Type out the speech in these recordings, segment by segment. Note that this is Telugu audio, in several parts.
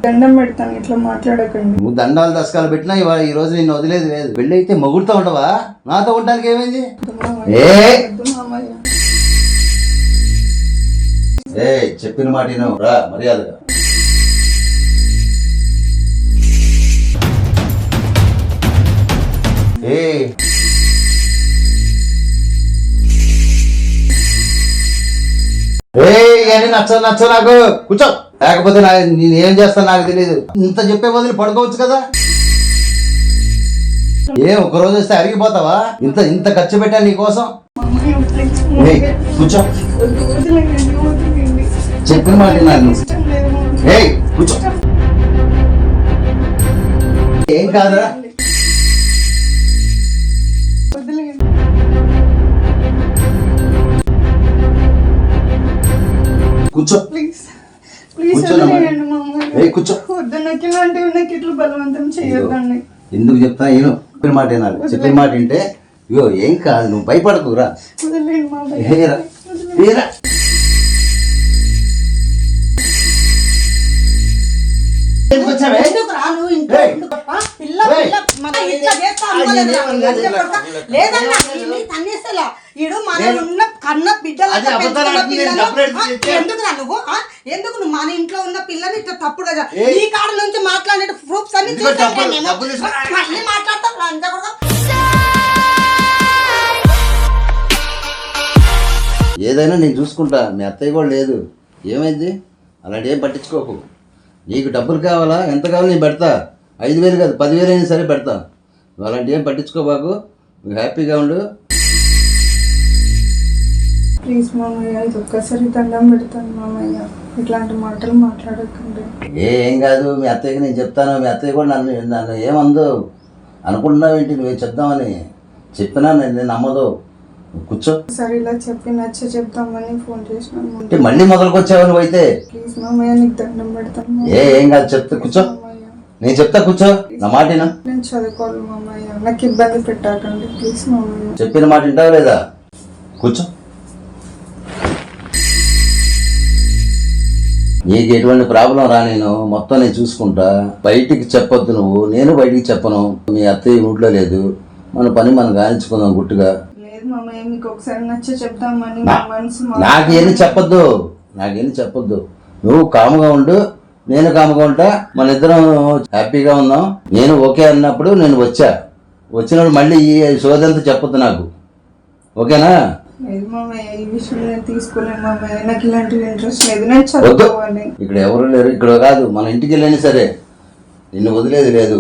దండం పెడతాను, ఇట్లా మాట్లాడకండి. నువ్వు దండాలు దశకాలు పెట్టినా ఇవాళ ఈ రోజు నేను వదిలేదు లేదు. పెళ్ళి అయితే మొగుడుతో ఉండవా? నాతో ఉండడానికి ఏమైంది? ఏ చెప్పిన మాట వినవు రా మర్యాదగా. అని నచ్చ నాకు కూర్చో, లేకపోతే నేను ఏం చేస్తాను నాకు తెలియదు. ఇంత చెప్పే బదులు పడుకోవచ్చు కదా. ఒక రోజు వస్తే అరిగిపోతావా? ఇంత ఇంత ఖర్చు పెట్టా నీకోసం. కూర్చో, చెప్పిన మాట నాకు కూర్చో. ఏం కాదురా, కూర్చో కూర్చో. బలవంతం చేయొద్దండి. ఎందుకు చెప్తా నేను చెప్పిన మాట వినాలి. చెప్పిన మాట వింటే ఇగో ఏం కాదు, నువ్వు భయపడకురా. ఎందుకు నువ్వు మన ఇంట్లో ఉన్న పిల్లని ఇట్లా తప్పుడుగా ఈ కాడ నుంచి మాట్లాడే ప్రూఫ్స్ అన్ని మాట్లాడతాం. ఏదైనా నేను చూసుకుంటా, మీ అత్తయ్య కూడా లేదు. ఏమైంది? అలాంటి ఏం పట్టించుకోకు. నీకు డబ్బులు కావాలా? ఎంత కావాలో నేను పెడతా. 5,000 కాదు 10,000 అయినా సరే పెడతా. నువ్వు అలాంటి ఏం పట్టించుకోబాకు, నువ్వు హ్యాపీగా ఉండు. ప్లీజ్ మామయ్య, ఇది ఒక్కసారి దండం పెడతాను మామయ్య, ఇట్లాంటి మాటలు మాట్లాడకండి. ఏం కాదు, మీ అత్తయ్యకి నేను చెప్తాను. మీ అత్తయ్య కూడా నన్ను ఏమందో అనుకుంటున్నావేంటి? నువ్వేం చెప్దామని చెప్పినా నేను నమ్మదు. కూర్చో. సరే ఇలా చెప్పి నచ్చ చెప్తామని ఫోన్ చేసినాను. అంటే మళ్ళీ మొదలుకొచ్చావు నువ్వు అయితే. ప్లీజ్ మామయ్య, నీకు దండం పెడతాను. ఏం కాదు, చెప్తా కూర్చో. నేను చెప్తా కూర్చో, నా మాట విను. నేను చదువుకోవాలి మామయ్య, నాకు ఇబ్బంది పెట్టకండి ప్లీజ్ మామయ్య. చెప్పిన మాట వింటావు లేదా? కూర్చో. నీకు ఎటువంటి ప్రాబ్లం రా, నేను మొత్తం నేను చూసుకుంటా. బయటికి చెప్పొద్దు నువ్వు, నేను బయటికి చెప్పను. మీ అత్తయ్య ఊళ్ళో లేదు, మన పని మనం గాయించుకుందాం గుట్టుగా. నాకేమి చెప్పొద్దు, నువ్వు కాముగా ఉండు, నేను కాముగా ఉంటా. మన ఇద్దరం హ్యాపీగా ఉందాం. నేను ఓకే అన్నప్పుడు నేను వచ్చినప్పుడు మళ్ళీ ఈ సోదంతా చెప్పొద్దు నాకు, ఓకేనా? ఇక్కడ ఎవరు లేరు, ఇక్కడ కాదు మన ఇంటికి వెళ్ళినా సరే నిన్ను వదిలేదు లేదు.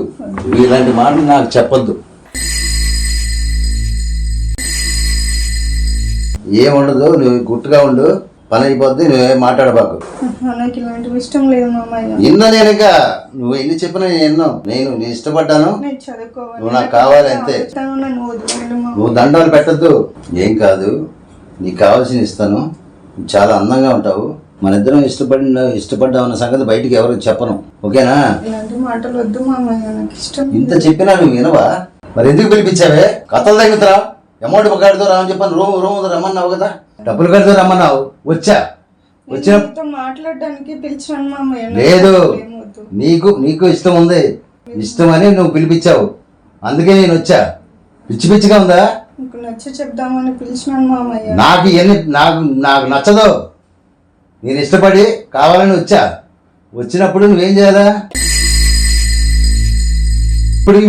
ఇలాంటి మాటలు నాకు చెప్పొద్దు. ఏముండదు, నువ్వు గుట్టుగా ఉండు, పని అయిపోద్ది. నువ్వేం మాట్లాడబాకు. ఇన్నా నేనుక నువ్వు ఎన్ని చెప్పినా నేను ఇష్టపడ్డాను. నువ్వు నాకు కావాలి అంతే. నువ్వు దండాలు పెట్టద్దు. ఏం కాదు, నీకు కావాల్సింది ఇస్తాను. చాలా అందంగా ఉంటావు. మన ఇద్దరం ఇష్టపడ్డామన్న సంగతి బయటికి ఎవరు చెప్పను, ఓకేనా? ఇంత చెప్పినా నువ్వు వినవా? మరి ఎందుకు పిలిపించావే? కథలు తగ్గుతారా? అమౌంట్ కడుతూ రామని చెప్పాను. రూమ్ రమ్మన్నావు కదా, డబ్బులు కడుతూ రమ్మన్నావు. వచ్చిన మాట్లాడడానికి పిలిచాను మామయ్య. లేదు, నీకు ఇష్టం ఉంది, ఇష్టం అని నువ్వు పిలిపించావు, అందుకే నేను వచ్చా. పిచ్చి పిచ్చిగా ఉందా? నచ్చ చెప్దామని పిలిచినాను మామయ్య. నాకు నచ్చదు. నేను ఇష్టపడి కావాలని వచ్చినప్పుడు నువ్వేం చేయాలా?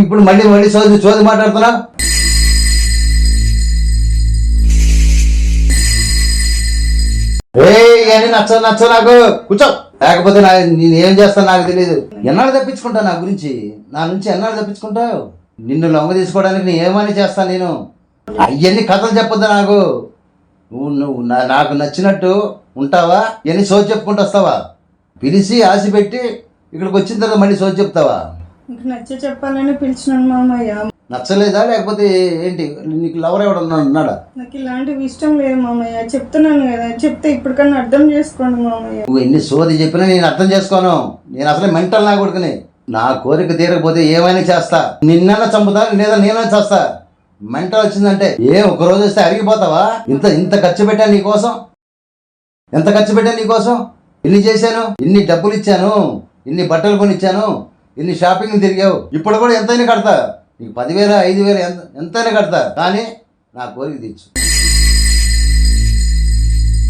ఇప్పుడు మళ్ళీ చోది మాట్లాడుతున్నా. అని నచ్చ నాకు కూర్చో, లేకపోతే నేను ఏం చేస్తాను నాకు తెలియదు. ఎన్నాళ్ళు తప్పించుకుంటా నా గురించి? నా నుంచి ఎన్నాళ్ళు తప్పించుకుంటావు? నిన్ను లొంగ తీసుకోవడానికి నేను ఏమని చేస్తాను? నేను అవన్నీ కథలు చెప్పొద్దు నాకు. నువ్వు నాకు నచ్చినట్టు ఉంటావా? ఎన్ని సోచి చెప్పుకుంటూ వస్తావా? పిలిచి ఆశ పెట్టి ఇక్కడికి వచ్చిన తర్వాత మళ్ళీ సోచి చెప్తావా? నచ్చ చెప్పాలని పిలిచినాను మామయ్య. నచ్చలేదా లేకపోతే ఏంటి? నీకు లవర్ ఎవడన్నా ఉన్నాడా? నాకు ఇలాంటివి ఇష్టం లేదు మామయ్య, చెప్తున్నాను కదా. చెప్తే ఇప్పటికన్నా అర్థం చేసుకోండి మామయ్య. నువ్వు ఎన్ని సోది చెప్పినా నేను అర్థం చేసుకోను. నేను అసలే మెంటల్ నా కొడుకుని. నా కోరిక తీరకపోతే ఏమైనా చేస్తా. నిన్న చంపుతా లేదా నేనే చేస్తా. మెంటల్ వచ్చిందంటే ఒక రోజు వస్తే అరిగిపోతావా? ఇంత ఖర్చు పెట్టాను నీకోసం, ఎంత ఖర్చు పెట్టాను నీకోసం? ఎన్ని చేశాను, ఎన్ని డబ్బులు ఇచ్చాను, ఇన్ని బట్టలు కొనిచ్చాను, ఇన్ని షాపింగ్ తిరిగావు, ఇప్పుడు కూడా ఎంతైనా కడతా. నీకు 10,000 5,000 ఎంతైనా కడతా, కానీ నా కోరిక తీర్చు.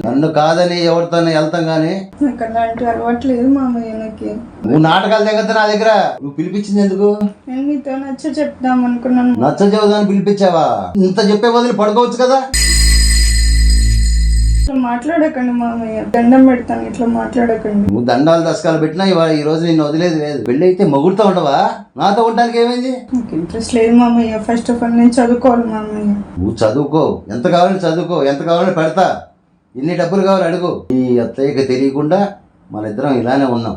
నన్ను కాదని ఎవరితోనే వెళ్తాం కానీ నాకు అలాంటి అలవాటు లేదు మామయ్య. నాకు నువ్వు నాటకాలు దగ్గర నా దగ్గర నువ్వు పిలిపించింది ఎందుకు? నేను మీతో చెప్దాం అనుకున్నాను. నచ్చ చెబుదాన్ని పిలిపించావా? ఇంత చెప్పే బదులు పడుకోవచ్చు కదా. ఇట్లా మాట్లాడకండి మామయ్య, దండం పెడతాను, ఇట్లా మాట్లాడకండి. నువ్వు దండాలు దశకాలు పెట్టినా ఇవాళ ఈ రోజు నిన్ను వదిలేదు లేదు. పెళ్ళి అయితే మొగుడుతో ఉండవా? నాతో ఉండడానికి ఏమైంది? నాకు ఇంట్రెస్ట్ లేదు మామయ్య. ఫస్ట్ ఆఫ్ ఆల్ నేను చదువుకోవాలి మామయ్య. నువ్వు చదువుకో, ఎంత కావాలని చదువుకో, ఎంత కావాలని పెడతా. ఇన్ని డబ్బులు కావాలి అడుగు. ఈ అత్తయ్యకి తెలియకుండా మన ఇద్దరం ఇలానే ఉన్నాం.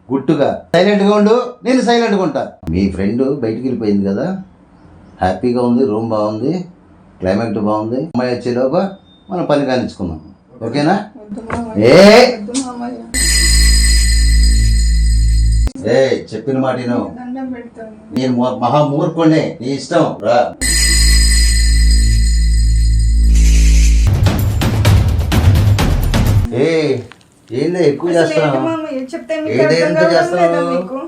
గుట్టుగా సైలెంట్గా ఉండు, నేను సైలెంట్గా ఉంటా. మీ ఫ్రెండ్ బయటికి వెళ్ళిపోయింది కదా, హ్యాపీగా ఉంది, రూమ్ బాగుంది, క్లైమేట్ బాగుంది. అమ్మాయి వచ్చేలోగా మనం పని కానిచ్చుకున్నాం. ఓకేనా? వద్దు ఏ మామయ్య, వద్దు మామయ్య, ఏ చెప్పిన మాట విను. దండం పెడతాను. నేను మహామూర్ఖుణ్ణి, నీ ఇష్టం రా. ఏందే ఎక్కువ అసలు ఏంటి చేస్తున్నావు? మామయ్య చెప్తే మీకు ఏదైనా అర్థం కావడం చేస్తున్నావు? లేదా మీకు?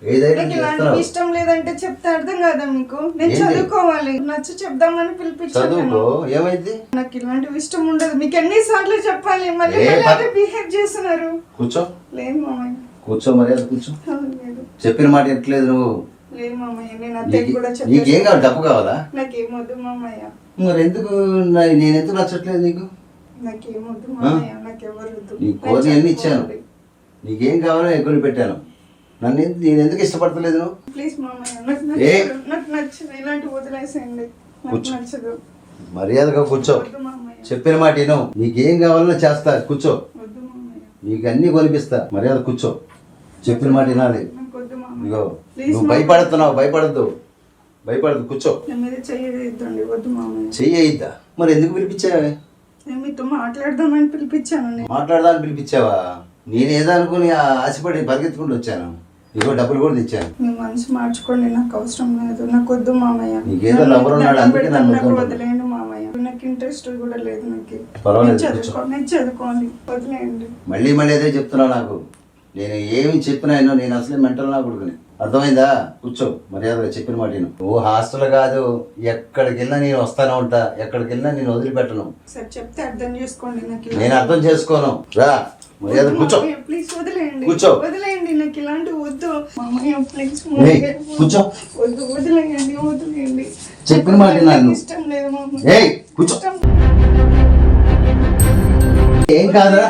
ఏదైనా నాకు ఇలాంటివి చేస్తున్నావు? ఇష్టం లేదంటే చెప్తే అర్థం కాదా మీకు? నేను ఏంది? చదువుకోవాలి, నచ్చ చెప్దామని పిలిపించాను. చదువుకో, ఏమైంది? నాకు ఇలాంటివి ఇష్టం ఉండదు. మీకు ఎన్నిసార్లు చెప్పాలి? మళ్ళీ ఏ మళ్ళీ ప- అదే బిహేవ్ చేస్తున్నారు. కూర్చో, లేదు మామయ్య, కూర్చో, మర్యాద కూర్చో. లేదు చెప్పిన మాట ఎట్లేదు నువ్వు. లేదు మామయ్య, నేను అత్తయ్య కూడా నీకేం చెప్పాను. కావాలి? డబ్బు కావాలా? నాకేమొద్దు మామయ్య, మరి ఎందుకు నేను ఎందుకు నచ్చట్లేదు నీకు? నాకేమొద్దు మామయ్య, నాకెవరు వద్దు. నీ నేను కోరిక అన్ని ఇచ్చాను. చదువుకోవాలి. నీకేం కావాలో ఎక్కువ పెట్టాను. నేను ఎందుకు ఇష్టపడతలేదు నువ్వు? ప్లీజ్ మామయ్య, నాకు ఏ? నచ్చదు, నాకు నచ్చదు. ఇలాంటివి వదిలేసేయండి, నాకు కూర్చో. నచ్చదు. మర్యాదగా కూర్చో. వద్దు మామయ్య, చెప్పిన మాట విను. నీకేం కావాలో చేస్తా, కూర్చో. వద్దు మామయ్య, నీకు అన్ని కొనిపిస్తా, మర్యాద కూర్చో. చెప్పిన మాట వినాలి. నాకు వద్దు మామయ్య. ఇగో ప్లీజ్ నువ్వు మామయ్య. భయపడుతున్నావు, భయపడద్దు, కూర్చో. నా మీద చెయ్యొద్దండి, వద్దు మామయ్య. చెయ్యిద్దా? మరి ఎందుకు పిలిపించావే? నేను మీతో మాట్లాడదామని పిలిపించాను. నేను మాట్లాడదాన్ని పిలిపించావా? నేనేదో అనుకుని ఆశపడి పరిగెత్తుకుంటూ వచ్చాను. ఇగో డబ్బులు కూడా తెచ్చాను. మీ మనసు మార్చుకోండి, నాకు అవసరం లేదు, నాకు వద్దు మామయ్య. నీకేదో లవర్ ఉన్నాడు, అందుకే నన్ను నాకు వద్దు. వదిలేయండి మామయ్య, నాకు ఇంట్రెస్ట్ కూడా లేదు. నాకు పర్వాలేదు, నేను చదువుకోవాలి, వదిలేయండి. మళ్ళీ అదే చెప్తున్నావు నాకు. నేను ఏమి చెప్పినా నేను అసలే మెంటల్ నా కొడుకుని. అర్థమైందా? కూర్చో, మర్యాదగా చెప్పిన మాట విను. నువ్వు హాస్టల్ కాదు, ఎక్కడికి వెళ్ళినా నేను వస్తానే ఉంటా. ఎక్కడికి వెళ్ళినా నేను వదిలిపెట్టను. సరే చెప్తే అర్థం చేసుకోండి. నాకు నేను అర్థం చేసుకోను. రా, మర్యాద కూర్చో. ప్లీజ్ వదిలేయండి, కూర్చో. వదిలేయండి, నాకు ఇలాంటివి వద్దు మామయ్య. ప్లీజ్ కూర్చో. వద్దు, వదిలేయండి, వదిలేయండి. చెప్పిన మాట వినాలి నాకు నువ్వు. ఇష్టం లేదు మామయ్య. ఏయ్ కూర్చో. ఇష్టం ఏం కాదురా.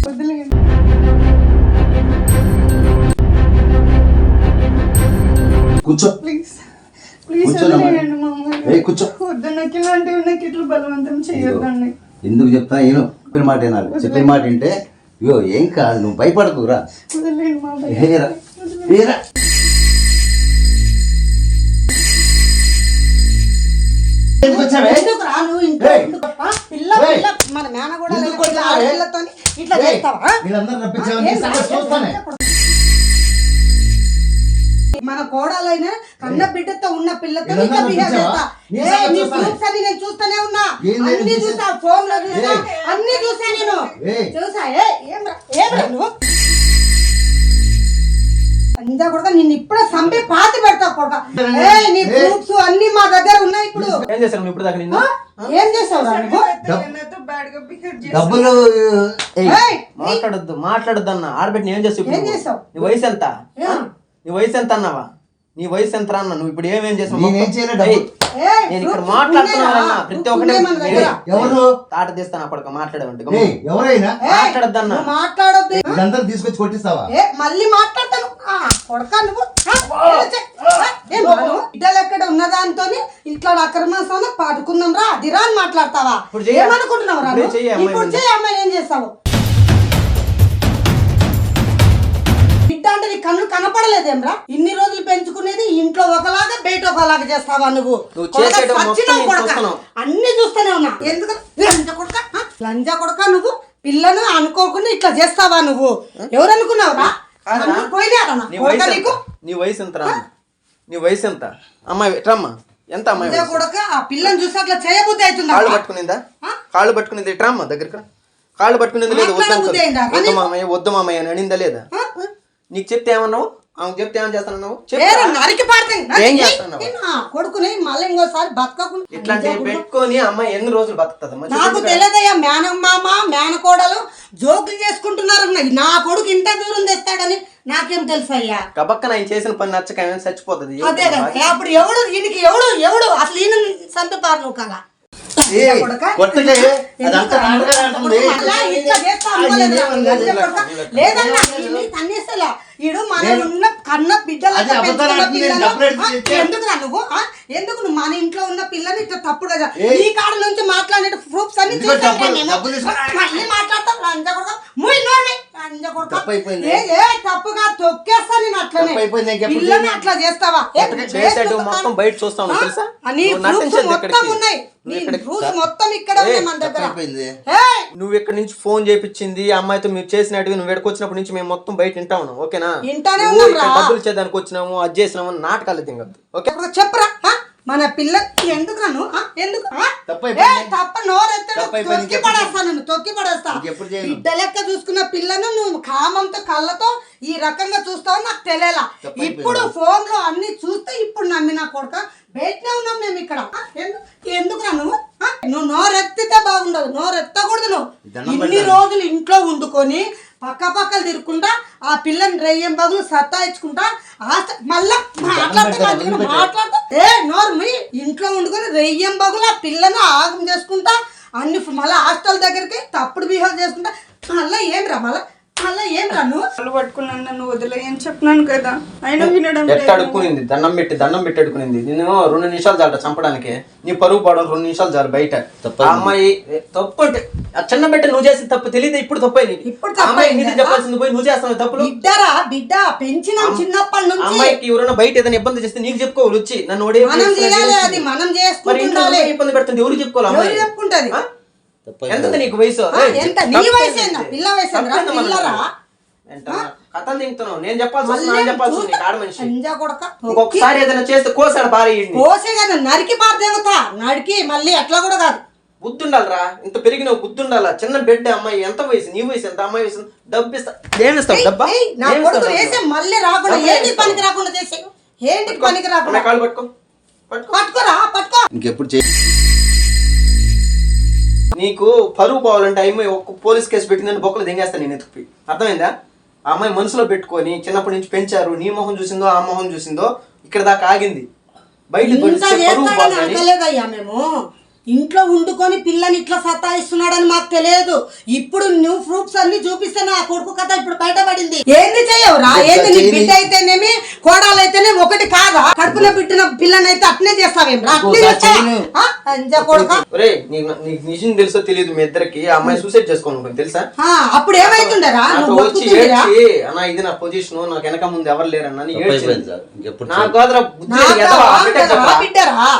వదిలేయండి. కూర్చో. ప్లీజ్ ప్లీజ్ కూర్చోనమ్మా. వదిలేయండి మామయ్య. ఏయ్ కూర్చో. వద్దు, నాకు ఇలాంటివి నాకు ఇట్లా బలవంతం చేయొద్దండి. ఎందుకు చెప్తా నేను? చెప్పిన మాట వినాలి. చెప్పిన మాట వింటే ఇగో ఏం కాదు, నువ్వు భయపడకురా. వదిలేయండి మామయ్య. ఏరా ఏరా. ఎందుకు వచ్చావే? ఎందుకురా నువ్వు ఇంట్లో ఏయ్. ఎందుకు? ఆ? పిల్ల ఏయ్. పిల్ల మన మేనగోడ ఎందుకు వచ్చావే? ఆడపిల్లతోని ఇట్లా ఏయ్, చేస్తావా? వీళ్ళందరూ రప్పించావని ఏం నీ సంగతి చూస్తానే. మన కోడలైన కన్న బిడ్డతో ఉన్న పిల్లతో వీళ్ళందరూ ఇట్లా బిహేవ్ రప్పించావా? చేస్తా. నీ ఏయ్, సంగతి నీ చూస్తానే. ప్రూఫ్స్ అన్ని నేను చూస్తూనే ఉన్నా. ఏం లేదు, అన్ని చూసా, ఫోన్ లో చూసా, ఏయ్. అన్ని చూసా నేను. ఏయ్. చూసా. ఏమ్రా నువ్వు? అంతా కూడా నిన్ను ఇప్పుడే చంపి పాతి పెడతా కొడక. ఏయ్, నీ ఏయ్. ప్రూఫ్స్ అన్ని మా దగ్గర ఉన్నాయి ఇప్పుడు. ఏం చేశాను నువ్వు ఇప్పుడు దాకా నిన్ను? ఏం చేసావు నువ్వు? నాతో బ్యాడ్ గా బిహేవ్ చేసి డబ్బులు ఏయ్, ఏయ్, మాట్లాడొద్దు అన్న. ఆడబెట్టి ఏం చేస్తావు ఏం చేసావు? నీ వయసు ఎంత? ఏం? నీ వయసు ఎంత అన్నావా? నీ వయసు ఎంత అన్న? నువ్వు ఇప్పుడు ఏమేం చేసావు? నేనేం చేయలేదు డబ్బు. ఏయ్, నేను ఇక్కడ ప్రూఫ్స్ మాట్లాడుతున్నాను ఉన్నాయా? అన్న. ప్రతి ప్రూఫ్స్ ఒక్కటి ఉన్నాయి మన దగ్గర. ఎవరు? తాట తీస్తాను అప్పటిక మాట్లాడేవంటే ఏయ్, ఎవరైనా ఏయ్, మాట్లాడొద్దన్నా. నువ్వు మాట్లాడొద్దు. వీళ్ళందరూ తీసుకొచ్చి కొట్టిస్తావా? మళ్ళీ మాట్లాడతాను. కొడక నువ్వు. ఏం రా నువ్వు? బిడ్డలు ఎక్కడ ఉన్నదాంతో ఇట్లా అక్రమాసన పడుకుందాం రా అదిరా అని మాట్లాడతావా? ఇప్పుడు చెయ్యి. ఏమనుకుంటున్నావు రా ఇప్పుడే నువ్వు? చెయ్యి అమ్మాయి ఇప్పుడు ముందు. చెయ్యి అమ్మాయి, ఏం చేస్తావు? బిడ్డ అంటే నీ కన్ను కనపడలేదేమ్రా? ఇన్ని రోజులు పెంచుకునేది ఇంట్లో ఒకలాగా బయట ఒకలాగా చేస్తావా నువ్వు? నువ్వు కొడక, చేసేటి మొత్తం సచ్చినావు నేను కొడక. చూస్తున్నాను. అన్ని చూస్తూనే ఉన్నా. ఎందుకు లంజ కొడక? లంజ కొడక నువ్వు. పిల్లను అనుకోకుండా ఇట్లా చేస్తావా నువ్వు? ఎవరు అనుకున్నావురా? కాదురా. అన్ని పోయినారా నా నీ కొడక వయసు నీకు? ఎంత? నీ వయసు ఎంత రా? నీ వయసు ఎంత? అమ్మాయి ఎట్రమ్మా? ఎంత అమ్మాయి ఇదే వయసు? కొడక ఆ పిల్లని చూసి అట్లా చేయబుద్ధి అవుతుందా? కాళ్ళు పట్టుకునిందా? కాళ్ళు పట్టుకునింది ఎట్రమ్మా దగ్గరికి రా. కాళ్ళు పట్టుకునేది లేదు, మాట్లాడబుద్ధి అయిందా? వద్దు మామయ్య వద్దు మామయ్య అని అనిందా లేదా? నీకు చెప్తే ఏమన్నావు? ఆమె చెప్తే ఏమని చేస్తానన్నావు? నరికి ఏం చేస్తున్నావు? కొడుకుని మళ్ళీ ఇంకోసారి బతకకుండా ఇట్లాంటివి పెట్టుకొని అమ్మాయి ఎన్ని రోజులు బతుకుతుంది? నాకు తెలియదయ్యా, మేనమామ మేనకోడలు జోకులు చేసుకుంటున్నారు. నా కొడుకు ఇంత దూరం తెస్తాడని నాకేం తెలుసు అయ్యా. కబక్కన ఆయన చేసిన పని నచ్చక ఆయన చచ్చిపోతుంది. అదే కదా, అప్పుడు ఎవడు ఈయనకి ఎవడు అసలు ఈయన సంతపారు నువ్వు కదా. లేదన్నా తన్నేసేలా ఈడు మన ఉన్న కన్న బిడ్డలు ఎందుకు నువ్వు మన ఇంట్లో ఉన్న పిల్లని ఇట్లా తప్పుడు కదా ఈ కాడ నుంచి మాట్లాడే ప్రూఫ్స్ అన్ని మళ్ళీ మాట్లాడతాం. తప్పుగా తొక్కేస్తా నేను అట్లనే పిల్లని అట్లా చేస్తావా? మొత్తం బయట చూస్తాను తెలుసా? మొత్తం ఉన్నాయి, మొత్తం ఇక్కడ ఉన్నాయి మన దగ్గర. నువ్వు ఇక్కడ నుంచి ఫోన్ చేయించింది అమ్మాయితో మీరు చేసినట్టుగా నువ్వు ఎక్కడికొచ్చినప్పటి నుంచి మేము మొత్తం బయట వింటా ఉన్నాం. ఓకేనా? డబ్బులు ఇచ్చేదానికి వచ్చినాము, అది చేసినాము, నాటకాలు తింగద్దు. ఓకే చెప్పరా మన పిల్ల ఎందుకు నన్ను ఎందుకు తప్ప నోరెత్తి పడేస్తా, నన్ను తొక్కి పడేస్తా. బిడ్డ లెక్క చూసుకున్న పిల్లను నువ్వు కామంతో కళ్ళతో ఈ రకంగా చూస్తావు నాకు తెలియలా. ఇప్పుడు ఫోన్ లో అన్ని చూస్తే ఇప్పుడు నమ్మినా కొడుక బయటనే ఉన్నాం మేము ఇక్కడ. ఎందుకురా నువ్వు నోరెత్తితే బాగుండదు, నోరెత్తకూడదు. నువ్వు ఇన్ని రోజులు ఇంట్లో వండుకొని పక్కలు తిరుక్కుంటా ఆ పిల్లని రెయ్యం బదులు సత్తాయించుకుంటా మళ్ళా మాట్లాడతా నోరు ఇంట్లో వండుకొని రెయ్యం బదులు ఆ పిల్లని ఆగం చేసుకుంటా అన్ని మళ్ళీ హాస్టల్ దగ్గరికి తప్పుడు బిహేవ్ చేసుకుంటా. మళ్ళీ ఏం రా నువ్వు పట్టుకున్నాను నన్ను వదిలేయని చెప్పినాను కదా, అయినా వినడం అడుక్కునింది. దండం పెట్టి అడుక్కునింది. నేను 2 నిమిషాలు చాలు చంపడానికి. నీ పరుగు పోవడం 2 నిమిషాలు చాలు బయట. అమ్మాయి తప్పు అంటే చిన్న బిడ్డ నువ్వు చేసిన తప్పు తెలియదు, ఇప్పుడు తప్పు అమ్మాయి నీది చెప్పాల్సింది పోయి నువ్వు చేస్తావు తప్పులు. బిడ్డ పెంచిన చిన్నప్పటి నుంచి అమ్మాయికి ఎవరైనా బయట ఏదైనా ఇబ్బంది చేస్తే నీకు చెప్పుకోవాలి వచ్చి నన్ను ఇబ్బంది పెడుతుంది. ఎవరు చెప్పుకోవాలి? అమ్మాయి చెప్పుకుంటది. ఎంత నీకు వయసు? కథలు తింటున్నావు. నేను చెప్పాల్సి ఆడ మనిషి ఇంకొకసారి ఏదైనా చేస్తే కోసాడు కోసే కదా నరికి పారదేవత నరికి మళ్ళీ అట్లా కూడా కాదు. బుద్ధి ఉండాలరా, ఇంత పెరిగిన బుద్ధి ఉండాలా. చిన్న బిడ్డ అమ్మాయి ఎంత వయసు? నీ వయసు ఎంత? అమ్మాయి వయసు డబ్బిస్తా ఏమిస్తావు? డబ్బా మళ్ళీ రాకుండా ఏంటి పనికి రాకుండా చేసే ఏంటి పనికి రాకుండా కాళ్ళు పట్టుకోరా పట్టుకో. ఇంకెప్పుడు నీకు పరువు పోవాలంటే అమ్మాయి ఒక్క పోలీస్ కేసు పెట్టిందని బొక్కలు దింగేస్తాను నేను ఎత్తుకుపోయి. అర్థమైందా? ఆ అమ్మాయి మనసులో పెట్టుకొని చిన్నప్పటి నుంచి పెంచారు. నీ మొహం చూసిందో ఆ మొహం చూసిందో ఇక్కడ దాకా ఆగింది. బయట మేము ఇంట్లో వండుకొని పిల్లని ఇట్లా సతాయిస్తున్నాడని మాకు తెలియదు. ఇప్పుడు నువ్వు ప్రూఫ్స్ అన్ని చూపిస్తే నా కొడుకు కథ ఇప్పుడు బయటపడింది. ఏంది చెయ్యవురా? ఏంది నీ బిడ్డ అయితేనేమి కోడాలు అయితేనే ఒకటి కాదా? కడుపులో పెట్టిన పిల్లని అయితే అట్నే చేస్తావేమ్రా? నిజం తెలుసో తెలియదు మీ ఇద్దరికి. ఆ అమ్మాయి సూసైడ్ చేసుకోనుకుంటుంది తెలుసా? అప్పుడు ఏమైతుండరా? వచ్చి అన్నా ఇది నా పొజిషన్, నాకు వెనక ముందు ఎవరు లేరన్నా బిడ్డరా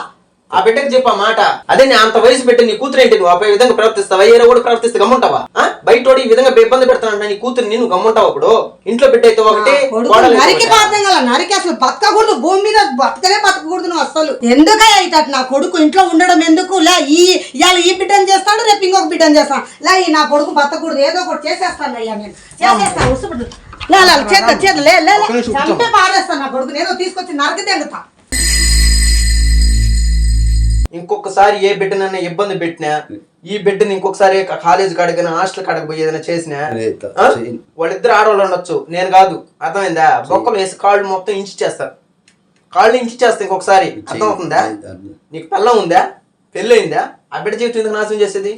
ఆ బిడ్డకి చెప్పా మాట. అదే నేను అంత వయసు పెట్టి నీ కూతురు ఏంటి నువ్వు ఆ విధంగా ప్రవర్తిస్తావా? ఏరో కూడా ప్రవర్తిస్తే గమ్ముంటావా? బయట ఈ విధంగా ఇబ్బంది పెడతానంట నీ కూతురు నేను గమ్ముంటావు? అప్పుడు ఇంట్లో బిడ్డ అయితే ఒకటి నరికి అసలు బతకకూడదు, భూమి మీద బతకనే బతకకూడదు నువ్వు అసలు. ఎందుకై అయితే నా కొడుకు ఇంట్లో ఉండడం ఎందుకు? ఇవాళ ఈ బిడ్డను చేస్తాడు, రేపు ఇంకొక బిడ్డను చేస్తాను. ఈ నా కొడుకు బతకూడదు, ఏదో ఒకటి చేసేస్తాను అయ్యా నేను చేసేస్తాను. చంపే పారేస్తాను నా కొడుకు, ఏదో తీసుకొచ్చి నరికి తెంగుతా. ఇంకొకసారి ఏ బిడ్డనన్నా ఇబ్బంది పెట్టినా, ఈ బిడ్డని ఇంకొకసారి కాలేజ్ కాడకైనా హాస్టల్ కాడకు పోయి ఏదైనా చేసినా వాళ్ళిద్దరు ఆడవాళ్ళు ఉండొచ్చు, నేను కాదు. అర్థమైందా? బొక్కలు వేసి కాళ్ళు మొత్తం ఇంచేస్తారు. కాళ్ళు ఇంచేస్తా ఇంకొకసారి. అర్థమవుతుందా? నీకు పిల్లం ఉందా? పెళ్ళి అయిందా? ఆ బిడ్డ జీవితం ఎందుకు నాశనం చేసేది?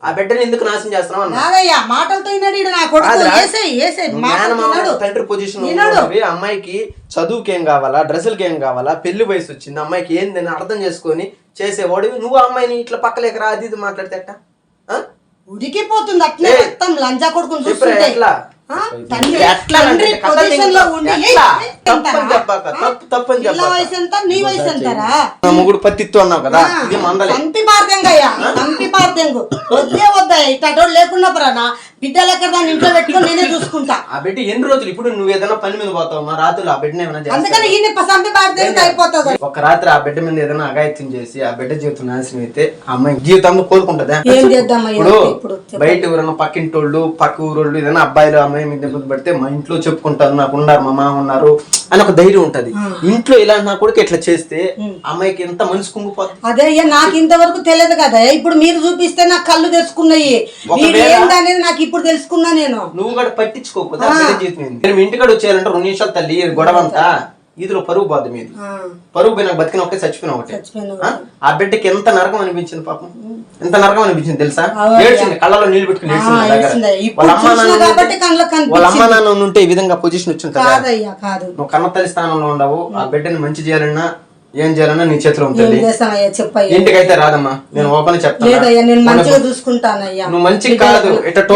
ఆ బిడ్డని ఎందుకు నాశనం చేస్తున్నావు? తండ్రి పొజిషన్ అమ్మాయికి చదువుకి ఏం కావాలా, డ్రెస్సులకి ఏం కావాలా, పెళ్లి వయసు వచ్చింది అమ్మాయికి ఏందని అర్థం చేసుకొని చేసేవాడు నువ్వు. అమ్మాయిని ఇట్లా పక్కలేక రా అది మాట్లాడితే ఎట్లా ఉడికిపోతుంది? అట్లే లంజా కొడుకుని ఎట్లా తప్పని చెప్పాక తప్పని పిల్ల చెప్పాక వయసు ఎంత నీ వయసు ఎంతరా? నా మొగుడు పత్తిత్తు అన్నావు కదా, ఇది మందలే. పంపి పారదెంగయ్యా, పంపి పారదెంగు. వద్దా ఇట్టోడు లేకుండా నా బిడ్డలు ఎక్కడ దాన్ని ఇంట్లో పెట్టుకొని నేనే చూసుకుంటా. ఆ బిడ్డ ఎన్ని రోజులు ఇప్పుడు నువ్వు ఏదైనా పని మీద పోతావు, మా రాత్రులు ఆ బిడ్డని ఏమైనా చేస్తావా? అందుకని ఈ సంపి పారదెంగు అయిపోతుంది. ఒక రాత్రి ఆ బిడ్డ మీద ఏదైనా అఘాయిత్యం చేసి ఆ బిడ్డ జీవితం నాశనం అయితే ఆ అమ్మాయి జీవితంలో కోరుకుంటదా? ఏం చేద్దామయ్యా ఇప్పుడు? బయట ఎవరైనా పక్కింటోళ్ళు పక్క ఊరోళ్ళు ఏదైనా అబ్బాయిలు అమ్మాయి మీద ఇబ్బంది పడితే మా ఇంట్లో చెప్పుకుంటారు, నాకు ఉన్నారు, మా మామ ఉన్నారు అని ఒక ధైర్యం ఉంటది. ఇంట్లో ఇలా నా కొడుకు ఇట్లా చేస్తే అమ్మాయికి ఎంత మనసు కుంగిపోతుంది. అదే అయ్యా, నాకు ఇంతవరకు తెలియదు కదా. ఇప్పుడు మీరు చూపిస్తే నాకు కళ్ళు తెరుచుకున్నాయి. ఏందనేది నాకు ఇప్పుడు తెలుసుకున్నా. నేను నువ్వు కూడా పట్టించుకోకపోతే జీవితం ఏంది? మీరు ఇంటికాడ వచ్చేయాలంటే 2 నిమిషాలు తల్లి గొడవ అంతా ఇదిలో పరుగు బాధ మీది. పరుగు పోయి నాకు బతికిన ఒకటే చచ్చిపోయిన ఒకటే. ఆ బిడ్డకి ఎంత నరకం అనిపించింది పాపం, ఎంత నరకం అనిపించింది తెలుసా? ఏడ్చింది, కళ్ళలో నీళ్లు పెట్టుకుని ఏడ్చింది. వాళ్ళ అమ్మ నాన్న ఉంటే ఈ విధంగా పొజిషన్ వచ్చింది కదా. నువ్వు కన్న తల్లి స్థానంలో ఉండవు. ఆ బిడ్డని మంచి చేయాలన్నా ఏం చేయాలన్నా నీ చేతిలో ఉంటుంది. ఇంటికైతే రాదమ్మా, నేను ఓపెన్ చెప్తాను. నేను మంచిగా చూసుకుంటానయ్యా. నువ్వు మంచిగా కాదు,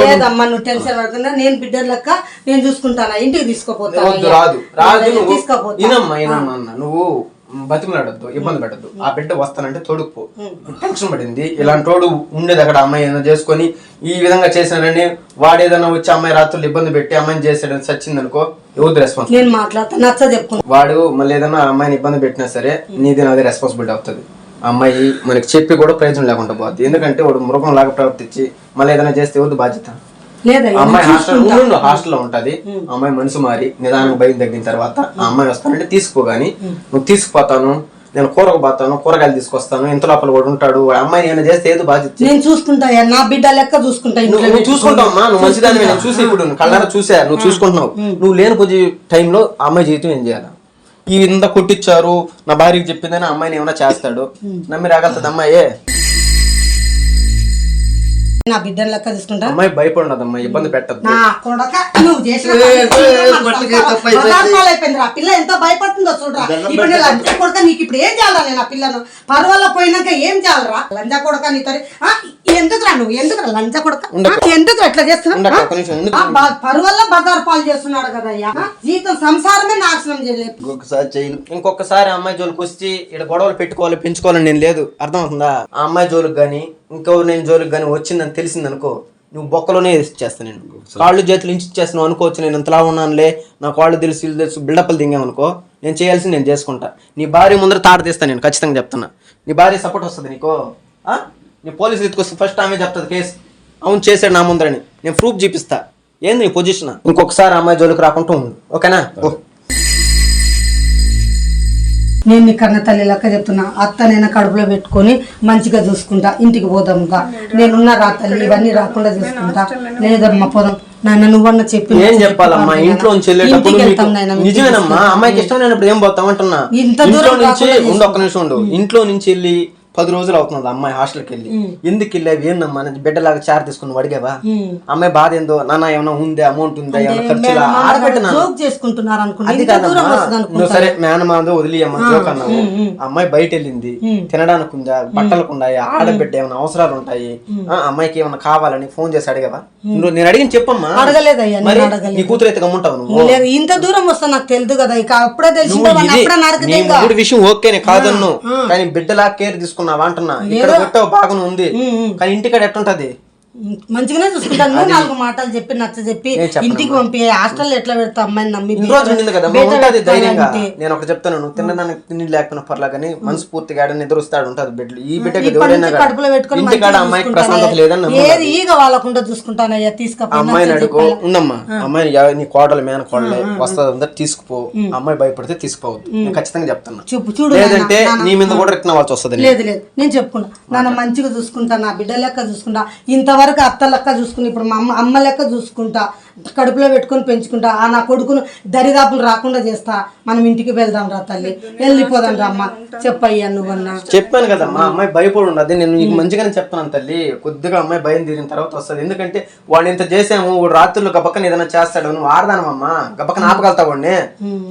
లేదమ్మా, నువ్వు టెన్షన్ పడుతున్నా. నేను బిడ్డ లెక్క నేను చూసుకుంటానా. ఇంటికి తీసుకోపోతాను. రాదు అన్న, నువ్వు బతిమలాడద్దు, ఇబ్బంది పెట్టద్దు. ఆ బిడ్డ వస్తానంటే తోడుకుపో. టెన్షన్ పడింది, ఇలాంటి తోడు ఉండేది అక్కడ. అమ్మాయి ఏదైనా చేసుకొని ఈ విధంగా చేశానని వాడు ఏదైనా వచ్చి అమ్మాయి రాత్రులు ఇబ్బంది పెట్టి అమ్మాయిని చేసాడని చచ్చింది అనుకో, ఎవరు రెస్పాన్స్? నేను మాట్లాడతాను. వాడు మళ్ళీ ఏదైనా అమ్మాయిని ఇబ్బంది పెట్టినా సరే నీది నాది రెస్పాన్సిబిలిటీ అవుతుంది. అమ్మాయి మనకి చెప్పి కూడా ప్రయోజనం లేకుండా పోద్ది. ఎందుకంటే వాడు మృగం లాగా ప్రవర్తించి మళ్ళీ ఏదైనా చేస్తే ఎవరు బాధ్యత? అమ్మాయి హాస్టల్లో ఉంటది. అమ్మాయి మనసు మారి నిదానంగా బయట తగ్గిన తర్వాత ఆ అమ్మాయి వస్తానంటే తీసుకోగాని, నువ్వు తీసుకుపోతాను, నేను కూరకు పోతాను, కూరగాయలు తీసుకొస్తాను, ఇంత లోపల వాడు ఉంటాడు, అమ్మాయి ఏమైనా చేస్తే ఏదో బాధ్యత నేను చూసుకుంటా. నా బిడ్డ లెక్క చూసుకుంటా. నువ్వు చూసుకుంటావమ్మా, నువ్వు మంచిదాన్ని నేను చూసి ఇప్పుడు కళ్ళారా చూసా, నువ్వు చూసుకుంటున్నావు. నువ్వు లేని టైంలో ఆ అమ్మాయి జీవితం ఏం చేయాలి? ఈ ఇంత కొట్టించారు నా భార్యకి చెప్పిందని అమ్మాయిని ఏమైనా చేస్తాడు, నమ్మి రాగలుగుతుంది అమ్మాయే. నా బిడ్డ లెక్క చూసుకుంటా. అమ్మాయి భయపడదు, అమ్మాయి ఇబ్బంది పెట్టద్దు. పిల్ల ఎంత భయపడుతుందో చూడరా. ఇప్పుడు నేను లంచా కొడక నీకు ఇప్పుడు ఏం చేయాలరా? నేను ఆ పిల్లను పర్వాల పోయినాక ఏం చేయాలరా? లంచా కొడక నీతో ఎందుకురా? నువ్వు ఎందుకురా లంచా కొడక? ఎందుకు ఎట్లా చేస్తున్నావు? పర్వాల బజార్ పాలు చేస్తున్నాడు కదయ్యా. జీవితం సంసారమే నాశనం చేయలేదు. ఇంకొకసారి అమ్మాయి జోలికి వచ్చి ఇక్కడ గొడవలు పెట్టుకోవాలి పెంచుకోవాలని నేను లేదు, అర్థమవుతుందా? ఆ అమ్మాయి జోలికి గానీ ఇంకో నేను జోలికి కానీ వచ్చిందని తెలిసింది అనుకో, నువ్వు బొక్కలోనే చేస్తాను. నేను కాళ్ళు చేతులు ఇంచేస్తున్నావు అనుకోవచ్చు. నేను ఇంతలా ఉన్నానులే, నా కాళ్ళు తెలుసు ఇల్లు తెలుసు బిల్డప్లు దిగామనుకో, నేను చేయాల్సింది నేను చేసుకుంటా. నీ భార్య ముందర తాట తీస్తాను నేను, ఖచ్చితంగా చెప్తున్నా. నీ భార్య సపోర్ట్ వస్తుంది నీకో. నీ పోలీసులు ఎత్తుకొస్తే ఫస్ట్ ఆమె చెప్తుంది కేసు, అవును చేశాడు నా ముందరని. నేను ప్రూఫ్ చూపిస్తా. ఏంది నీ పొజిషన్? ఇంకొకసారి అమ్మాయి జోలికి రాకుండా ఉండు, ఓకేనా? నేను నీ కన్న తల్లి లెక్క చెప్తున్నా. అత్త నేను కడుపులో పెట్టుకొని మంచిగా చూసుకుంటా. ఇంటికి పోదాంగా, నేనున్నా రా తల్లి, ఇవన్నీ రాకుండా చూసుకుంటా. లేదమ్మా పోదాం నాన్న, నువ్వన్నా చెప్పి ఏం చెప్పాలమ్మా? ఇంట్లో నిజమేనమ్మా, అమ్మాయికి ఇష్టం లేనప్పుడు ఏం పోతాం అంటున్నా. ఇంట్లో నుంచి ఉండు, ఒక్క నిమిషం ఉండు. ఇంట్లో నుంచి వెళ్ళి 10 రోజులు అవుతుంది అమ్మాయి హాస్టల్కి వెళ్ళి. ఎందుకు వెళ్ళావు ఏందమ్మా? బిడ్డలాగా చార్ తీసుకుని నువ్వు అడిగావా? అమ్మాయి బాధ ఏందో, నాన్న ఏమైనా ఉందా, అమౌంట్ ఉందా, ఏమైనా ఖర్చులా అది కాదమ్మా. నువ్వు సరే మేనమాదో వదిలియమ్మా జోక్ అన్నావు. అమ్మాయి బయట వెళ్ళింది, తినడానికి ఉందా, బట్టలకు ఉన్నాయి, ఆడబిడ్డ ఏమైనా అవసరాలు ఉంటాయి, అమ్మాయికి ఏమైనా కావాలని ఫోన్ చేసి అడిగావా? నేను అడిగిన చెప్పమ్మా. అడగలేదయ్యా, నీ కూతురు అయితే గమ్ముంటావు నువ్వు. ఇంత దూరం వస్తా నాకు తెలుసు కదా, ఇక అప్పుడే తెలిసి విషయం ఓకేనే కాదన్ను, కానీ బిడ్డలా కేర్ తీసుకున్నావా అంటున్నా. ఇక్కడ కొట్టావు బాగానే ఉంది, కానీ ఇంటికాడ ఎట్టుంటది? మంచిగానే చూసుకుంటాను. 4 మాటలు చెప్పి నచ్చ చెప్పి ఇంటికి పంపి హాస్టల్ ఎట్లా పెడతా అమ్మాయిని నమ్మి ధైర్యంగా. నేను ఒకటి చెప్తాను, నువ్వు తినడానికి తిండి లేకపోయినా పర్లా కానీ మనస్ఫూర్తిగా నిద్రస్తాడు ఉంటుంది బిడ్డలు. ఈ బిడ్డకి కడుపులో పెట్టుకుని అమ్మాయికి ప్రశాంతత లేదని ఏది ఈగ వాళ్ళకుండా చూసుకుంటానయ్యా. తీసుకపోయి అమ్మాయిని అడుగు. ఉండమ్మా, అమ్మాయిని నీ కోడలు మేన కోడలే వస్తుంది, తీసుకుపో. అమ్మాయి భయపడితే తీసుకుపోవద్దు, నేను ఖచ్చితంగా చెప్తాను. చూడు, లేదంటే నీ మీద కూడా రిటర్న్ అవ్వాల్సి వస్తుంది. లేదు లేదు, నేను చెప్పుకున్నా. నాన్న మంచిగా చూసుకుంటా, నా బిడ్డ లెక్క చూసుకుంటా. ఇంతవరకు అత్త లెక్క చూసుకుని ఇప్పుడు మా అమ్మ లెక్క చూసుకుంటా, కడుపులో పెట్టుకొని పెంచుకుంటా. ఆ నా కొడుకును దరిదాపులు రాకుండా చేస్తా. మనం ఇంటికి వెళ్దాం రా తల్లి, వెళ్ళిపోదాం రా అమ్మ. చెప్పయ్యా నువ్వన్నా. చెప్పాను కదా మా అమ్మాయి భయపడి ఉండదు. నేను నీకు మంచిగానే చెప్తున్నాను తల్లి. కొద్దిగా అమ్మాయి భయం తీరిన తర్వాత వస్తుంది. ఎందుకంటే వాడు ఇంత చేసాము, వాడు రాత్రులు గబక్కన ఏదైనా చేస్తాడు, నువ్వు ఆడదానమ్మా గబక్కన ఆపగలుగుతావు వాడిని.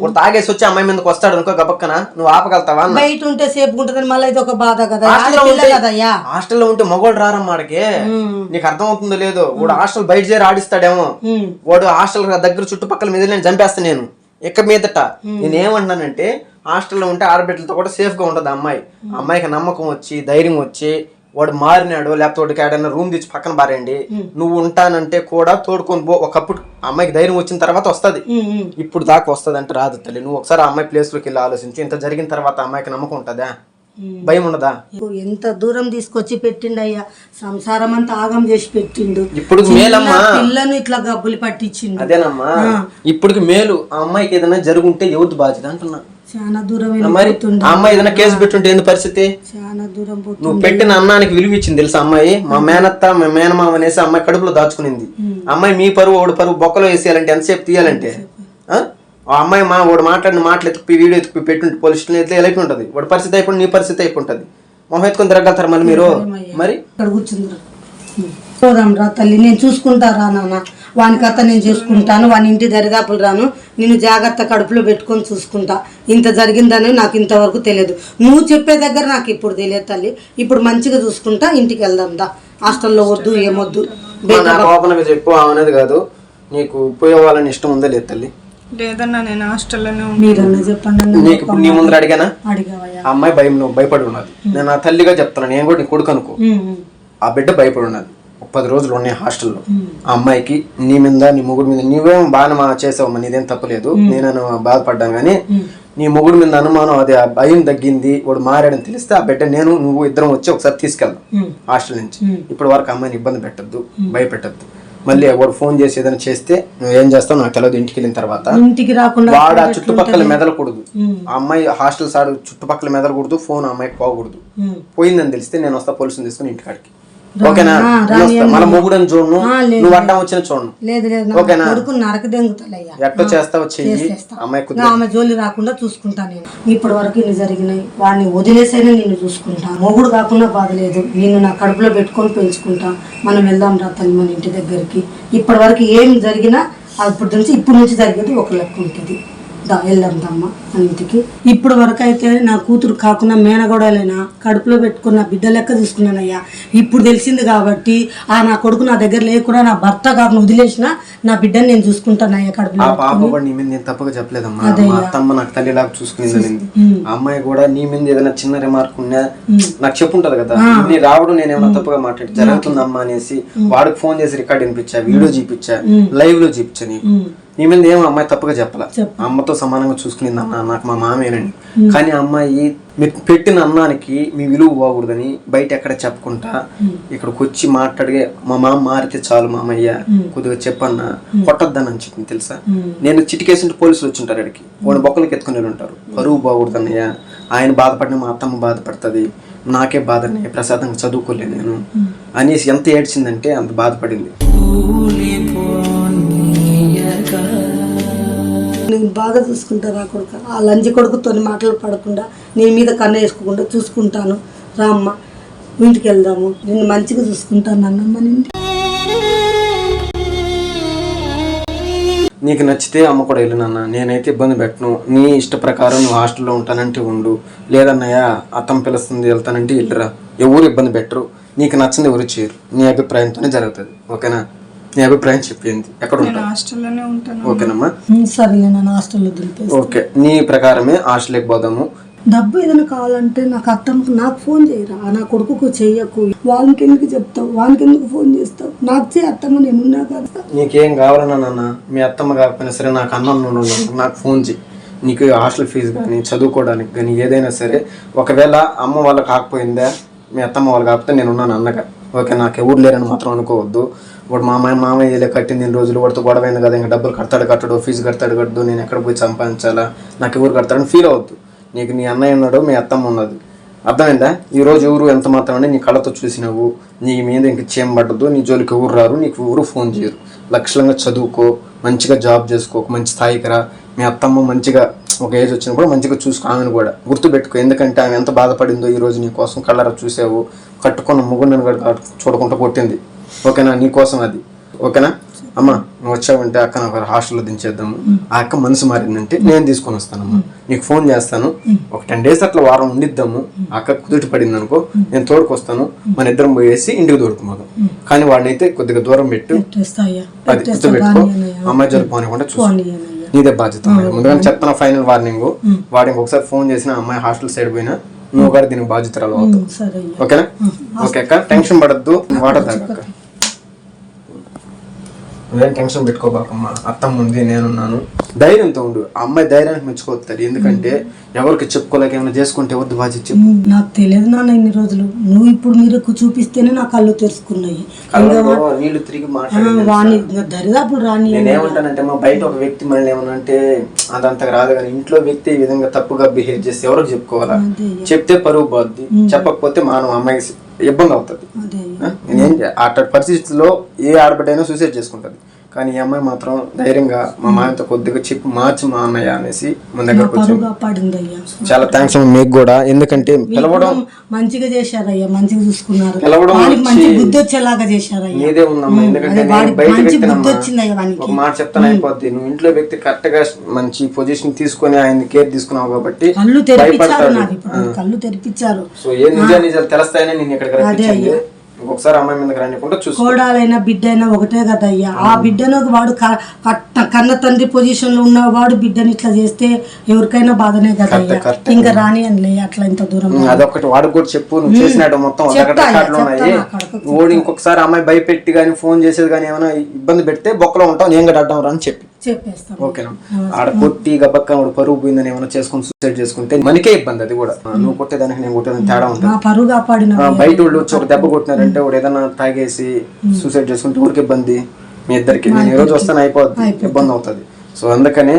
వాడు తాగేసి వచ్చి అమ్మాయి మీదకి వస్తాడు అనుకో, గబక్కన నువ్వు ఆపగలుగుతావా? బయట ఉంటే సేపు ఉంటదని మళ్ళీ ఇది ఒక బాధ కదా. హాస్టల్లో ఉంటే మగవాళ్ళు రారమ్మా ఆడికి. నీకు అర్థమవుతుందో లేదో, వాడు హాస్టల్ బయట చేరి ఆడిస్తాడేమో. వాడు హాస్టల్ దగ్గర చుట్టుపక్కల మీద నేను చంపేస్తాను. నేను ఇక మీదట నేనేమంటున్నానంటే హాస్టల్లో ఉంటే ఆడబిడ్డలతో కూడా సేఫ్ గా ఉంటది అమ్మాయికి నమ్మకం వచ్చి ధైర్యం వచ్చి వాడు మారినాడు లేకపోతే వాడికి ఏడైనా రూమ్ తెచ్చి పక్కన పారేయండి, నువ్వు ఉంటానంటే కూడా తోడుకొని పో. ఒకప్పుడు అమ్మాయికి ధైర్యం వచ్చిన తర్వాత వస్తుంది, ఇప్పుడు దాకా వస్తుంది అంటే రాదు తల్లి. నువ్వు ఒకసారి అమ్మాయి ప్లేస్ లోకి వెళ్ళి ఆలోచించు. ఇంత జరిగిన తర్వాత అమ్మాయికి నమ్మకం ఉంటుందా, భయం ఉండదా? ఎంత దూరం తీసుకొచ్చి పెట్టిండు అయ్యా, సంసారం అంతా ఆగం చేసి పెట్టిండు. ఇప్పుడు మేలమ్మా, పిల్లను ఇట్లా గబ్బులు పట్టించిండు. అదేనమ్మా ఇప్పటికి మేలు. ఆ అమ్మాయికి ఏదైనా జరుగుంటే ఎవరిది బాధ్యత అంటున్నా. చాలా దూరం మరి ఆ అమ్మాయి ఏదైనా కేసు పెట్టుంటే ఏంది పరిస్థితి? చాలా దూరం నువ్వు పెట్టిన అన్నానికి విలువ ఇచ్చింది తెలుసా అమ్మాయి? మా మేనత్త మా మేనమామ అనేసి అమ్మాయి కడుపులో దాచుకునింది. అమ్మాయి మీ పరువు ఓడి పరువు బొక్కలో వేసేయాలంటే ఎంతసేపు తీయాలంటే? ఆ అమ్మాయి వాడు మాట్లాడిన మాటలు ఎత్తుకు వీడియో ఎత్తుకు పెట్టుంటే పోలీస్ స్టేషన్ ఎట్లా వెళ్ళి ఉంటుంది. వాడి పరిస్థితి అయిపోయి నీ పరిస్థితి అయిపోతుంది. మొహం ఎత్తుకొని తిరగలుగుతారు మళ్ళీ మీరు. మరి ఇక్కడ కూర్చుందిరా, పోదాం రా తల్లి, నేను చూసుకుంటారా నాన్న, వాని కథ నేను చూసుకుంటాను, వాని ఇంటి దరిదాపులు రాను, నేను జాగ్రత్త కడుపులో పెట్టుకొని చూసుకుంటా. ఇంత జరిగిందని నాకు ఇంతవరకు తెలియదు, నువ్వు చెప్పే దగ్గర నాకు ఇప్పుడు తెలియదు తల్లి. ఇప్పుడు మంచిగా చూసుకుంటా, ఇంటికి వెళ్దాం దా. హాస్టల్లో వద్దు ఏమొద్దు. ఓపెన్గా చెప్పు అనేది కాదు, నీకు పోయేవాళ్ళని ఇష్టం ఉందా లేదు తల్లి? లేదన్నా నేను హాస్టల్లోనే మీరన్నా చెప్పండి. నీకు నీ ముందర అడిగానా? అడిగావయ్యా. అమ్మాయి భయం, నువ్వు భయపడి ఉన్నది. నేను నా తల్లిగా చెప్తాను, నేను కూడా నీ కొడుకు అనుకో. ఆ బిడ్డ భయపడి ఉన్నది. 10 రోజులు ఉన్నాయి హాస్టల్లో. ఆ అమ్మాయికి నీ మీద నీ మొగుడు మీద నీవేం బాగా చేసావమ్మా, నీదేం తప్పలేదు, నేను బాధపడ్డాను. కానీ నీ మొగుడు మీద అనుమానం, అది ఆ భయం తగ్గింది, వాడు మారాడని తెలిస్తే ఆ బిడ్డ నేను నువ్వు ఇద్దరం వచ్చి ఒకసారి తీసుకెళ్దాం హాస్టల్ నుంచి. ఇప్పటి వరకు అమ్మాయిని ఇబ్బంది పెట్టద్దు, భయపెట్టద్దు. మళ్ళీ వాడు ఫోన్ చేసి ఏదైనా చేస్తే నువ్వు ఏం చేస్తావు నాకు తెలియదు. ఇంటికి వెళ్ళిన తర్వాత ఇంటికి రాకుండా వాడు ఆ చుట్టుపక్కల మెదలకూడదు. ఆ అమ్మాయి హాస్టల్ సాడు చుట్టుపక్కల మెదలకూడదు, ఫోన్ అమ్మాయికి పోకూడదు. పోయిందని తెలిస్తే నేను వస్తా పోలీసుని తీసుకుని ఇంటికాడికి. ఓకేనా? మన మొగుడని చూడను, నువ్వు అడ్డం వచ్చిన చూడను. ఓకేనా? ఎట్లా చేస్తావు చెయ్యి. ఆమె జోలి రాకుండా చూసుకుంటా. నేను ఇప్పటి వరకు ఇన్ని జరిగినాయి, వాడిని వదిలేసైనా నిన్ను చూసుకుంటా. మొగుడు కాకుండా బాధ లేదు, నిన్ను నా కడుపులో పెట్టుకొని పెంచుకుంటా. మనం వెళ్దాం రా తల్లి మన ఇంటి దగ్గరికి. ఇప్పటి వరకు ఏం జరిగినా ఇప్పుడు నుంచి జరిగేది ఒక లెక్క ఉంటుంది. వెళ్దాందమ్మా మన ఇంటికి. ఇప్పుడు వరకు అయితే నా కూతురు కాకుండా మేనగోడలేనా కడుపులో పెట్టుకున్న బిడ్డ లెక్క చూసుకున్నానయ్యా. ఇప్పుడు తెలిసింది కాబట్టి నా కొడుకు నా దగ్గర లేకుండా నా భర్త కాకుండా వదిలేసిన నా బిడ్డని నేను చూసుకుంటానయ్యా కడుపులో. ఆ పాప కూడా నీ మీద నేను తప్పగా చెప్పలేదమ్మా, మా అత్తమ్మ నాకు తల్లిలాగా చూసుకునేది. ఆ అమ్మాయి కూడా నీ మీద ఏదైనా చిన్న రిమార్క్ ఉన్నా నాకు చెప్పుంటది కదా. నీ రావడం నేను ఏమైనా తప్పగా మాట్లాడి జరుగుతుందమ్మా అనేసి వాడికి ఫోన్ చేసి రికార్డ్ వినిపించా, వీడియో చూపించా, లైవ్ లో చూపించా. నీ మీద ఏమో అమ్మాయి తప్పగా చెప్పాల, అమ్మతో సమానంగా చూసుకునేది అన్న, నాకు మా మామేనని. కానీ అమ్మాయి మీరు పెట్టిన అన్నానికి మీ విలువ పోకూడదని బయట ఎక్కడ చెప్పుకుంటా ఇక్కడికి వచ్చి మాట్లాడిగే మా మామ మారితే చాలు మామయ్య కొద్దిగా చెప్పన్నా కొట్టద్దని చెప్పింది తెలుసా. నేను చిటికేసి పోలీసులు వచ్చి ఉంటారు అడిగి, వాడి బొక్కలకి ఎత్తుకుని ఉంటారు. పరువు బాగూడదన్నయ్య, ఆయన బాధపడిన మా అత్తమ్మ బాధపడుతుంది, నాకే బాధ అన్నయ్య, ప్రసాదంగా చదువుకోలేదు నేను అనేసి ఎంత ఏడ్చిందంటే అంత బాధపడింది. నేను బాగా చూసుకుంటాను ఆ కొడుకు, ఆ లంచి కొడుకుతో మాటలు పడకుండా నీ మీద కన్ను వేసుకోకుండా చూసుకుంటాను. రామ్మ ఇంటికి వెళ్దాము, నిన్ను మంచిగా చూసుకుంటాను అన్నమ్మ. నీకు నచ్చితే అమ్మ కూడా వెళ్ళినన్న, నేనైతే ఇబ్బంది పెట్టను. నీ ఇష్ట ప్రకారం నువ్వు హాస్టల్లో ఉంటానంటే ఉండు, లేదన్నయ్య అత్తమ్మ పిలుస్తుంది వెళ్తానంటే వెళ్ళరా. ఎవరు ఇబ్బంది పెట్టరు, నీకు నచ్చింది ఎవరు చేయరు. నీ అభిప్రాయంతోనే జరుగుతుంది. ఓకేనా? నీ అభిప్రాయం చెప్పింది ఎక్కడ ఉంటాను. ఓకేనమ్మా? సరే నేను హాస్టల్లో దింపేస్తాను. ఓకే, నీ ప్రకారమే హాస్టల్కి పోదాము. డబ్బు ఏదైనా కావాలంటే నాకు అత్తమ్మకు నాకు ఫోన్ చేయరా, నా కొడుకుకు చెయ్యకు. వాళ్ళకి ఎందుకు చెప్తావు, వాళ్ళకి ఎందుకు ఫోన్ చేస్తావు? నాకు చేయి అత్తమ్మ, నేనున్నా కదా. నీకేం కావాలన్నా నాన్న, మీ అత్తమ్మ కాకపోయినా సరే నాకు అన్నం నాకు ఫోన్ చేయి. నీకు హాస్టల్ ఫీజు కానీ చదువుకోవడానికి కానీ ఏదైనా సరే. ఒకవేళ అమ్మ వాళ్ళు కాకపోయిందా, మీ అత్తమ్మ వాళ్ళు కాకపోతే నేనున్నాను అన్నగా. ఓకే, నాకు ఎవరు లేరని మాత్రం అనుకోవద్దు. వాడు మామయ్య కట్టింది ఇన్ని రోజులు, వాడితో గొడవైంది కదా, ఇంకా డబ్బులు కట్టడు, ఫీజు కట్టడు, నేను ఎక్కడ పోయి సంపాదించాలా, నాకు ఎవరు కడతాడని ఫీల్ అవద్దు. నీకు నీ అన్నయ్య ఉన్నాడు, మీ అత్తమ్మ ఉన్నది. అర్థమైందా? ఈరోజు ఎవరు ఎంత మాత్రమే నీ కళ్ళతో చూసినావు, నీ మీద ఇంక చేయబడ్డదు, నీ జోలికి ఎవరు రారు, నీకు ఎవరు ఫోన్ చేయరు. లక్షలంగా చదువుకో, మంచిగా జాబ్ చేసుకో, మంచి స్థాయికి రా. మీ అత్తమ్మ మంచిగా ఒక ఏజ్ వచ్చినప్పుడు మంచిగా చూసుకో, ఆమెను కూడా గుర్తుపెట్టుకో. ఎందుకంటే ఆమె ఎంత బాధపడిందో ఈరోజు నీ కోసం కళ్ళరా చూసావు. కట్టుకున్న ముగ్గురు కూడా చూడకుండా కొట్టింది. ఓకేనా? నీ కోసం అది. ఓకేనా అమ్మ? నువ్వు వచ్చావంటే అక్క నాకు హాస్టల్లో దించేద్దాము. ఆ అక్క మనసు మారిందంటే నేను తీసుకొని వస్తానమ్మా, నీకు ఫోన్ చేస్తాను. ఒక 10 days అట్లా వారం ఉండిద్దాము. అక్క కుదుటి పడింది అనుకో, నేను తోడుకొస్తాను, మన ఇద్దరం పోయేసి ఇంటికి తోడుకుపోదాం. కానీ వాడినైతే కొద్దిగా దూరం పెట్టు, అది గుర్తుపెట్టుకో. అమ్మాయి జరుపుకోనివ్వకుండా చూసుకో. నీదే బాధ్యత. ముందుగానే చెప్తున్నా, ఫైనల్ వార్నింగ్. వాడు ఇంకొకసారి ఫోన్ చేసిన అమ్మాయి హాస్టల్ సైడ్ పోయినా నువ్వు కూడా దీనికి బాధ్యతరాలు అవుతావు. సరే ఓకేనా? ఓకే అక్క, టెన్షన్ పడద్దు, వాటర్ తాగక్క. నువ్వేం టెన్షన్ పెట్టుకోబాకమ్మా, అత్తమ్మ ఉంది, నేనున్నాను, ధైర్యంతో ఉండు. ఆ అమ్మాయి ధైర్యానికి మెచ్చుకోవద్దు. ఎందుకంటే ఎవరికి చెప్పుకోలేక ఏమైనా చేసుకుంటే ఎవరిది బాధ్యత చెప్పు. నాకు తెలియదు నాన్న ఇన్ని రోజులు. నువ్వు ఇప్పుడు మీరు చూపిస్తేనే నా కళ్ళు తెరుచుకున్నాయి. నీళ్ళు తిరిగి వాణి దరిదాపులు రాని. నేనేమంటానంటే మా బయట ఒక వ్యక్తి మనల్ని ఏమన్నా అంటే అదంతగా రాదు, కానీ ఇంట్లో వ్యక్తి ఈ విధంగా తప్పుగా బిహేవ్ చేస్తే ఎవరికి చెప్పుకోవాలా? చెప్తే పరువు పోద్ది, చెప్పకపోతే మానవ అమ్మాయికి ఇబ్బంది అవుతుంది. నేనేం అట్ట పరిస్థితుల్లో ఏ ఆడబిడ్డైనా సూసైడ్ చేసుకుంటది. కానీ ఈ అమ్మాయి మాత్రం ధైర్యంగా మా మామతో కొద్దిగా చెప్పి మార్చి మా అన్నయ్య అనేసి మన దగ్గరకు వచ్చింది. చాలా థ్యాంక్స్ మీకు కూడా. ఎందుకంటే పిలవడం మంచిగా చేశారయ్యా, మంచిగా చూసుకున్నారు, పిలవడం మంచి బుద్ధి వచ్చేలాగా చేశారయ్యా. నీదే ఉందమ్మా. ఎందుకంటే ఒక మాట చెప్తాను అయిపోద్ది. నువ్వు ఇంట్లో వ్యక్తి కరెక్ట్ గా మంచి పొజిషన్ తీసుకొని ఆయన కేర్ తీసుకున్నావు కాబట్టి కళ్ళు తెరిపించారు, కళ్ళు తెరిపించారు. సో ఏ నిజాలు తెలుస్తాయని నేను ఇక్కడికి రప్పించింది. ఒకసారి అమ్మాయి మీద రానికుండా చూసుకో. కోడాలైనా బిడ్డైనా ఒకటే కదయ్యా. ఆ బిడ్డను వాడు కన్న తండ్రి పొజిషన్ లో ఉన్నవాడు బిడ్డని ఇట్లా చేస్తే ఎవరికైనా బాధనే కదయ్యా. ఇంకా రాని అని అట్లా ఇంత దూరం. అదొకటి వాడికి కూడా చెప్పు, నువ్వు చేసినట్టు మొత్తం ఉన్నాయి. ఓడి ఇంకొకసారి అమ్మాయి భయపెట్టి కానీ ఫోన్ చేసేది కానీ ఏమైనా ఇబ్బంది పెడితే బొక్కలో ఉంటావు, నేను కూడా అడ్డం రా అని చెప్పి ఓకేనా? ఆడ కొట్టి గబక్క పరువు పోయిందని ఏమైనా చేసుకుని సూసైడ్ చేసుకుంటే మనకే ఇబ్బంది. అది కూడా నువ్వు కొట్టేదానికి నేను కొట్టేదానికి తేడా ఉంటుంది. బయట వాళ్ళు వచ్చి ఒక దెబ్బ కొట్టినారంటే వాడు ఏదైనా తాగేసి సూసైడ్ చేసుకుంటే ఊరికి ఇబ్బంది మీ ఇద్దరికి. నేను ఈ రోజు వస్తాను అయిపోద్ది, ఇబ్బంది అవుతుంది. సో అందుకనే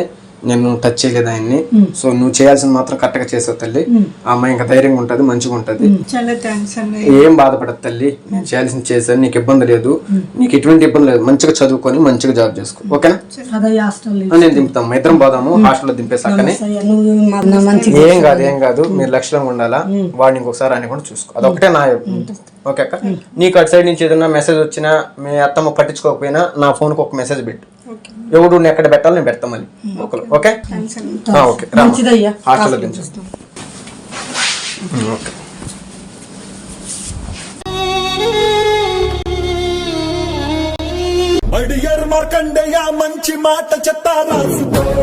నేను టచ్ చేయలేదు ఆయన్ని. సో నువ్వు చేయాల్సింది మాత్రం కరెక్ట్ గా చేసావు తల్లి. ఆ అమ్మాయి ఇంకా ధైర్యంగా ఉంటది, మంచిగా ఉంటది. ఏం బాధపడదు తల్లి, నేను చేయాల్సింది చేశాను, నీకు ఇబ్బంది లేదు, నీకు ఎటువంటి ఇబ్బంది లేదు. మంచిగా చదువుకొని మంచిగా జాబ్ చేసుకో. ఓకేనా? నేను దింపుతాం, ఇద్దరం పోదాము హాస్టల్లో దింపేసాకని. ఏం కాదు ఏం కాదు, మీరు లక్షలంగా ఉండాలా. వాడిని ఇంకొకసారి అని కూడా చూసుకో, అదొకటే నా. ఓకే అక్క, నీకు అటు సైడ్ నుంచి ఏదైనా మెసేజ్ వచ్చినా మీ అత్తమ్మ పట్టించుకోకపోయినా నా ఫోన్ కు ఒక మెసేజ్ పెట్టు. ఎవడు ఎక్కడ పెట్టాలి నేను పెడతా మళ్ళీ. ఓకే ఓకే హాస్టల్లో దించేస్తాం. ఓకే మడియర్ మార్కండేయ మంచి మాట చెత్త రాసుకో.